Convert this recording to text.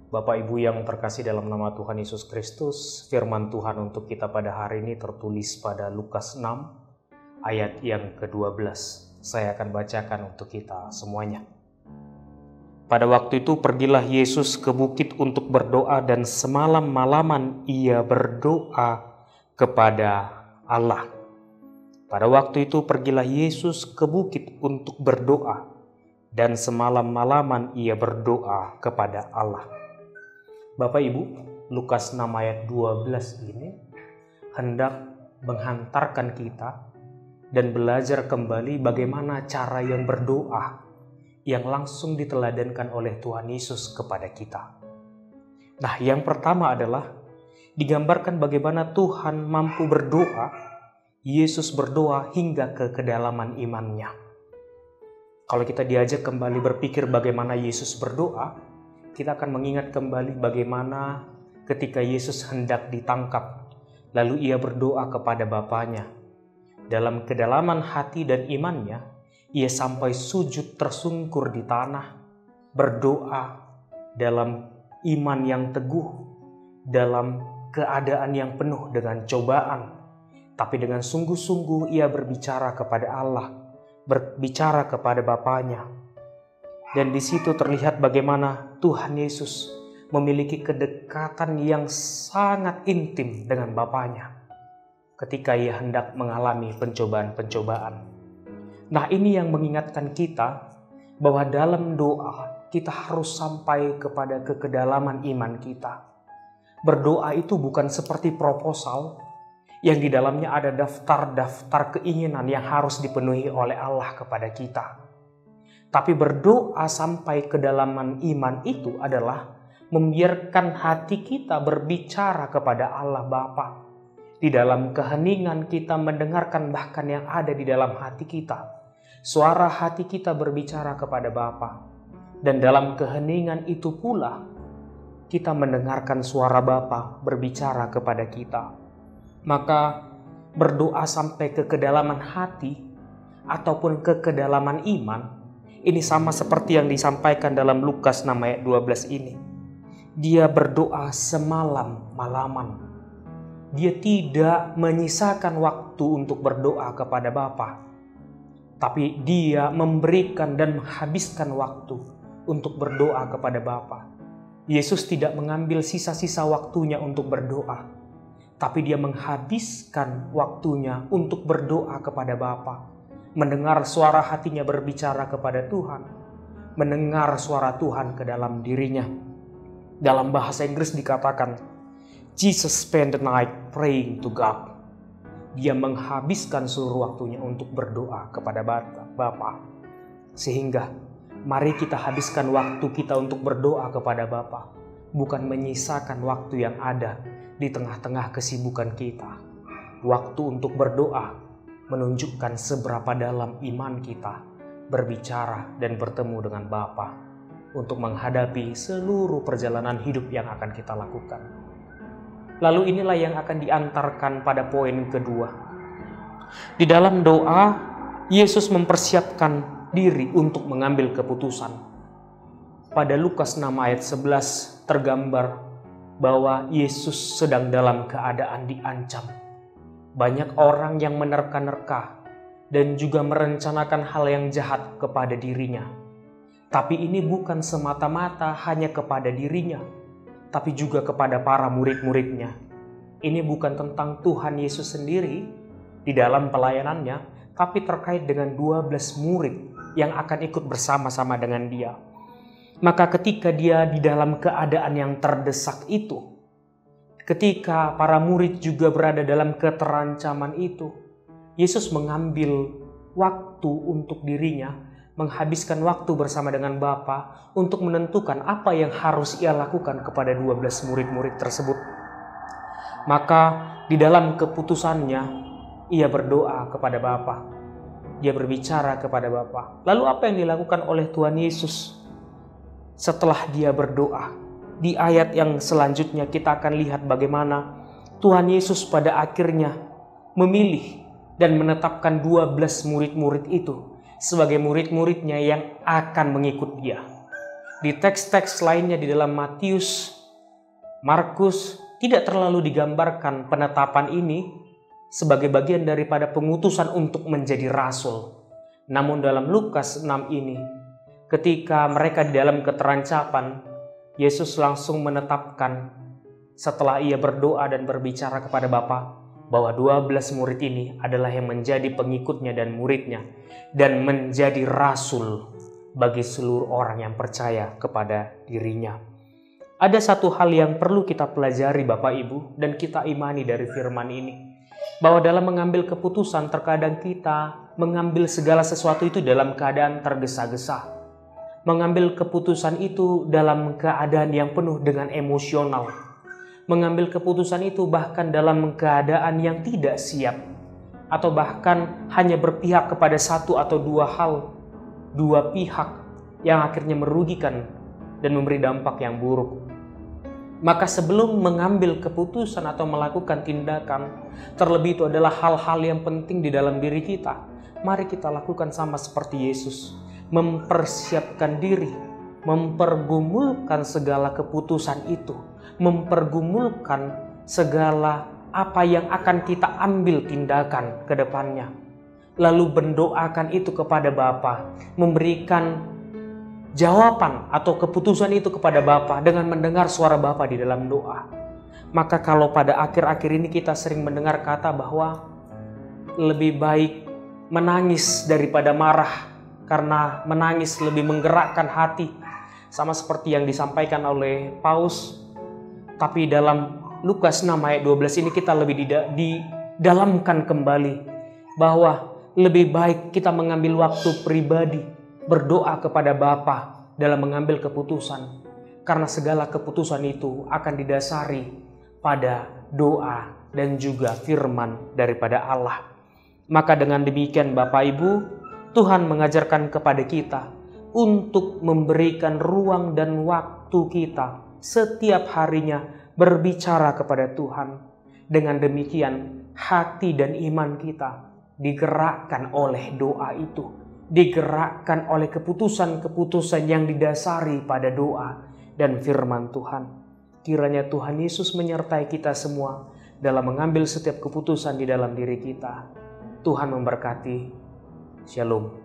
Bapak Ibu yang terkasih dalam nama Tuhan Yesus Kristus, firman Tuhan untuk kita pada hari ini tertulis pada Lukas 6 ayat yang ke-12. Saya akan bacakan untuk kita semuanya. Pada waktu itu pergilah Yesus ke bukit untuk berdoa dan semalam-malaman ia berdoa kepada Allah. Pada waktu itu pergilah Yesus ke bukit untuk berdoa dan semalam-malaman ia berdoa kepada Allah. Bapak Ibu, Lukas 6 ayat 12 ini hendak menghantarkan kita dan belajar kembali bagaimana cara yang berdoa yang langsung diteladankan oleh Tuhan Yesus kepada kita. Nah, yang pertama adalah digambarkan bagaimana Tuhan mampu berdoa. Yesus berdoa hingga ke kedalaman imannya. Kalau kita diajak kembali berpikir bagaimana Yesus berdoa, kita akan mengingat kembali bagaimana ketika Yesus hendak ditangkap, lalu ia berdoa kepada Bapanya. Dalam kedalaman hati dan imannya, ia sampai sujud tersungkur di tanah, berdoa dalam iman yang teguh, dalam keadaan yang penuh dengan cobaan. Tapi dengan sungguh-sungguh ia berbicara kepada Allah, berbicara kepada Bapanya. Dan di situ terlihat bagaimana Tuhan Yesus memiliki kedekatan yang sangat intim dengan Bapanya ketika ia hendak mengalami pencobaan-pencobaan. Nah, ini yang mengingatkan kita bahwa dalam doa kita harus sampai kepada kedalaman iman kita. Berdoa itu bukan seperti proposal yang di dalamnya ada daftar-daftar keinginan yang harus dipenuhi oleh Allah kepada kita. Tapi berdoa sampai kedalaman iman itu adalah membiarkan hati kita berbicara kepada Allah Bapa. Di dalam keheningan kita mendengarkan bahkan yang ada di dalam hati kita. Suara hati kita berbicara kepada Bapa. Dan dalam keheningan itu pula kita mendengarkan suara Bapa berbicara kepada kita. Maka berdoa sampai ke kedalaman hati ataupun ke kedalaman iman, ini sama seperti yang disampaikan dalam Lukas 6 ayat 12 ini. Dia berdoa semalam-malaman. Dia tidak menyisakan waktu untuk berdoa kepada Bapa, tapi dia memberikan dan menghabiskan waktu untuk berdoa kepada Bapa. Yesus tidak mengambil sisa-sisa waktunya untuk berdoa, tapi dia menghabiskan waktunya untuk berdoa kepada Bapa, mendengar suara hatinya berbicara kepada Tuhan, mendengar suara Tuhan ke dalam dirinya. Dalam bahasa Inggris dikatakan, Jesus spent the night praying to God. Dia menghabiskan seluruh waktunya untuk berdoa kepada Bapa. Sehingga mari kita habiskan waktu kita untuk berdoa kepada Bapa, bukan menyisakan waktu yang ada di tengah-tengah kesibukan kita. Waktu untuk berdoa menunjukkan seberapa dalam iman kita berbicara dan bertemu dengan Bapa untuk menghadapi seluruh perjalanan hidup yang akan kita lakukan. Lalu inilah yang akan diantarkan pada poin kedua. Di dalam doa, Yesus mempersiapkan diri untuk mengambil keputusan. Pada Lukas 6 ayat 11 tergambar bahwa Yesus sedang dalam keadaan diancam. Banyak orang yang menerka-nerka dan juga merencanakan hal yang jahat kepada dirinya. Tapi ini bukan semata-mata hanya kepada dirinya, tapi juga kepada para murid-muridnya. Ini bukan tentang Tuhan Yesus sendiri di dalam pelayanannya, tapi terkait dengan 12 murid yang akan ikut bersama-sama dengan dia. Maka ketika dia di dalam keadaan yang terdesak itu, ketika para murid juga berada dalam keterancaman itu, Yesus mengambil waktu untuk dirinya, menghabiskan waktu bersama dengan Bapa untuk menentukan apa yang harus ia lakukan kepada 12 murid-murid tersebut. Maka di dalam keputusannya, ia berdoa kepada Bapa. Dia berbicara kepada Bapa. Lalu apa yang dilakukan oleh Tuhan Yesus? Setelah dia berdoa, di ayat yang selanjutnya kita akan lihat bagaimana Tuhan Yesus pada akhirnya memilih dan menetapkan 12 murid-murid itu sebagai murid-muridnya yang akan mengikut dia. Di teks-teks lainnya di dalam Matius, Markus tidak terlalu digambarkan penetapan ini sebagai bagian daripada pengutusan untuk menjadi rasul. Namun dalam Lukas 6 ini, ketika mereka di dalam keterancapan, Yesus langsung menetapkan setelah ia berdoa dan berbicara kepada Bapa bahwa 12 murid ini adalah yang menjadi pengikutnya dan muridnya dan menjadi rasul bagi seluruh orang yang percaya kepada dirinya. Ada satu hal yang perlu kita pelajari Bapak Ibu dan kita imani dari firman ini, bahwa dalam mengambil keputusan terkadang kita mengambil segala sesuatu itu dalam keadaan tergesa-gesa. Mengambil keputusan itu dalam keadaan yang penuh dengan emosional. Mengambil keputusan itu bahkan dalam keadaan yang tidak siap. Atau bahkan hanya berpihak kepada satu atau dua hal, dua pihak yang akhirnya merugikan dan memberi dampak yang buruk. Maka sebelum mengambil keputusan atau melakukan tindakan, terlebih itu adalah hal-hal yang penting di dalam diri kita. Mari kita lakukan sama seperti Yesus, mempersiapkan diri, mempergumulkan segala keputusan itu, mempergumulkan segala apa yang akan kita ambil tindakan ke depannya. Lalu mendoakan itu kepada Bapa, memberikan jawaban atau keputusan itu kepada Bapa dengan mendengar suara Bapa di dalam doa. Maka kalau pada akhir-akhir ini kita sering mendengar kata bahwa lebih baik menangis daripada marah, karena menangis lebih menggerakkan hati, sama seperti yang disampaikan oleh Paus. Tapi dalam Lukas 6 ayat 12 ini kita lebih didalamkan kembali bahwa lebih baik kita mengambil waktu pribadi berdoa kepada Bapa dalam mengambil keputusan, karena segala keputusan itu akan didasari pada doa dan juga firman daripada Allah. Maka dengan demikian Bapak Ibu, Tuhan mengajarkan kepada kita untuk memberikan ruang dan waktu kita setiap harinya berbicara kepada Tuhan. Dengan demikian hati dan iman kita digerakkan oleh doa itu, digerakkan oleh keputusan-keputusan yang didasari pada doa dan firman Tuhan. Kiranya Tuhan Yesus menyertai kita semua dalam mengambil setiap keputusan di dalam diri kita. Tuhan memberkati. Shalom.